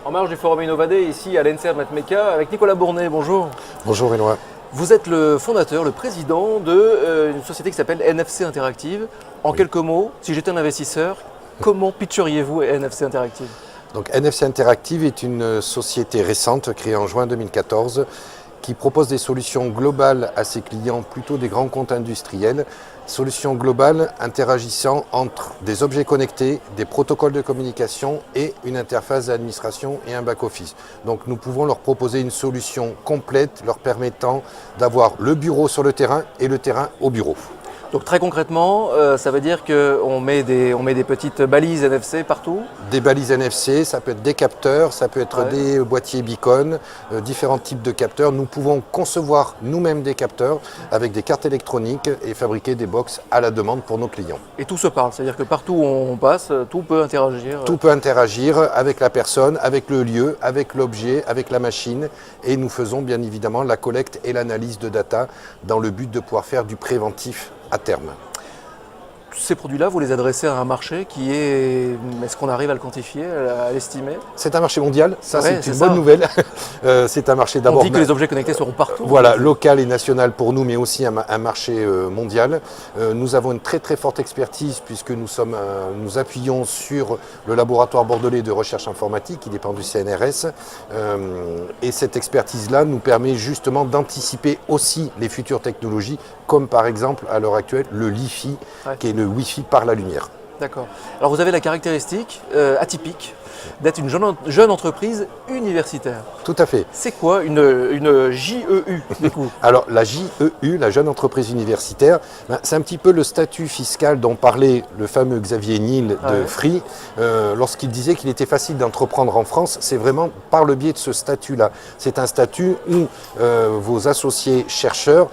En marge du Forum Innovade, ici à l'ENSER Matmeka, avec Nicolas Bournet. Bonjour. Bonjour Benoît. Vous êtes le fondateur, le président d'une société qui s'appelle NFC Interactive. En quelques mots, si j'étais un investisseur, comment pitcheriez-vous NFC Interactive? Donc NFC Interactive est une société récente créée en juin 2014 qui propose des solutions globales à ses clients, plutôt des grands comptes industriels. Solutions globales interagissant entre des objets connectés, des protocoles de communication et une interface d'administration et un back-office. Donc nous pouvons leur proposer une solution complète leur permettant d'avoir le bureau sur le terrain et le terrain au bureau. Donc très concrètement, ça veut dire qu'on met des petites balises NFC partout? Des balises NFC, ça peut être des capteurs, ça peut être des boîtiers beacon, différents types de capteurs. Nous pouvons concevoir nous-mêmes des capteurs avec des cartes électroniques et fabriquer des box à la demande pour nos clients. Et tout se parle, c'est-à-dire que partout où on passe, tout peut interagir? Tout peut interagir avec la personne, avec le lieu, avec l'objet, avec la machine. Et nous faisons bien évidemment la collecte et l'analyse de data dans le but de pouvoir faire du préventif à terme. Ces produits-là, vous les adressez à un marché qui est... Est-ce qu'on arrive à le quantifier, à l'estimer? C'est un marché mondial, ça Ouais, c'est une bonne nouvelle. C'est un marché d'abord... On dit que les objets connectés seront partout. Voilà, local et national pour nous, mais aussi un marché mondial. Nous avons une très très forte expertise puisque nous appuyons sur le laboratoire bordelais de recherche informatique qui dépend du CNRS. Et cette expertise-là nous permet justement d'anticiper aussi les futures technologies, comme par exemple à l'heure actuelle le Li-Fi, qui est le Wi-Fi par la lumière. D'accord. Alors vous avez la caractéristique atypique d'être une jeune entreprise universitaire. Tout à fait. C'est quoi une JEU du coup? Alors la JEU, la jeune entreprise universitaire, c'est un petit peu le statut fiscal dont parlait le fameux Xavier Niel de Free lorsqu'il disait qu'il était facile d'entreprendre en France. C'est vraiment par le biais de ce statut-là. C'est un statut où vos associés chercheurs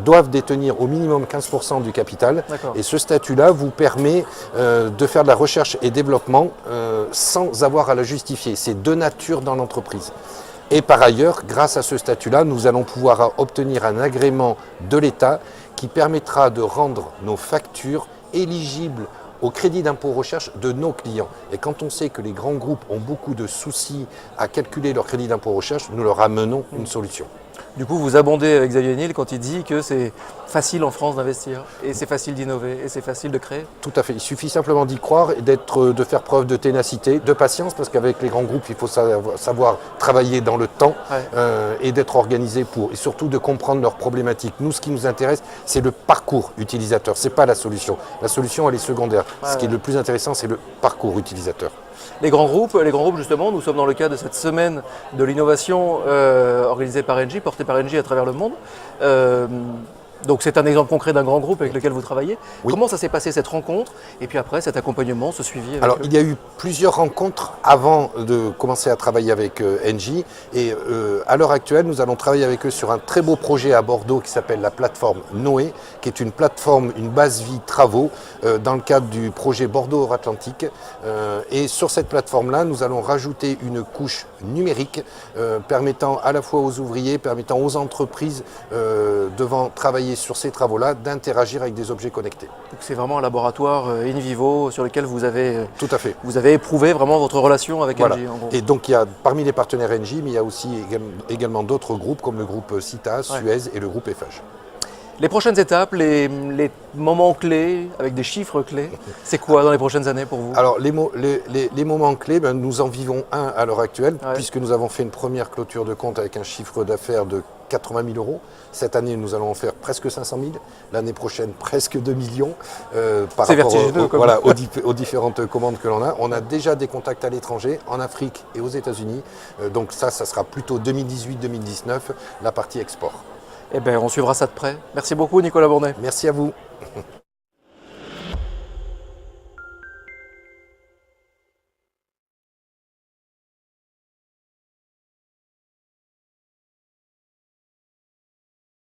doivent détenir au minimum 15% du capital. Et ce statut-là vous permet de faire de la recherche et développement sans avoir à la justifier. C'est de nature dans l'entreprise. Et par ailleurs, grâce à ce statut-là, nous allons pouvoir obtenir un agrément de l'État qui permettra de rendre nos factures éligibles au crédit d'impôt recherche de nos clients. Et quand on sait que les grands groupes ont beaucoup de soucis à calculer leur crédit d'impôt recherche, nous leur amenons une solution. Du coup, vous abondez avec Xavier Niel quand il dit que c'est facile en France d'investir, et c'est facile d'innover, et c'est facile de créer. Tout à fait. Il suffit simplement d'y croire et de faire preuve de ténacité, de patience, parce qu'avec les grands groupes, il faut savoir travailler dans le temps et d'être organisé pour, et surtout de comprendre leurs problématiques. Nous, ce qui nous intéresse, c'est le parcours utilisateur. C'est pas la solution. La solution, elle est secondaire. Ce qui est le plus intéressant, c'est le parcours utilisateur. Les grands groupes justement, nous sommes dans le cadre de cette semaine de l'innovation organisée par Engie, portée par Engie à travers le monde. Donc c'est un exemple concret d'un grand groupe avec lequel vous travaillez. Oui. Comment ça s'est passé cette rencontre et puis après cet accompagnement, ce suivi avec Alors il y a eu plusieurs rencontres avant de commencer à travailler avec Engie et à l'heure actuelle nous allons travailler avec eux sur un très beau projet à Bordeaux qui s'appelle la plateforme Noé, qui est une plateforme, une base vie travaux dans le cadre du projet Bordeaux-Atlantique. Et sur cette plateforme-là, nous allons rajouter une couche numérique permettant à la fois aux ouvriers, permettant aux entreprises devant travailler sur ces travaux-là, d'interagir avec des objets connectés. Donc c'est vraiment un laboratoire in vivo sur lequel vous avez, tout à fait. Vous avez éprouvé vraiment votre relation avec Engie. En gros. Et donc il y a parmi les partenaires Engie, mais il y a aussi également d'autres groupes comme le groupe Cita, Suez et le groupe Eiffage. Les prochaines étapes, les moments clés, avec des chiffres clés, c'est quoi dans les prochaines années pour vous? Alors les moments clés, nous en vivons un à l'heure actuelle, puisque nous avons fait une première clôture de compte avec un chiffre d'affaires de 80 000 euros. Cette année, nous allons en faire presque 500 000. L'année prochaine, presque 2 millions par rapport aux différentes commandes que l'on a. On a déjà des contacts à l'étranger, en Afrique et aux États-Unis. Donc ça sera plutôt 2018-2019, la partie export. Eh bien, on suivra ça de près. Merci beaucoup, Nicolas Bournet. Merci à vous.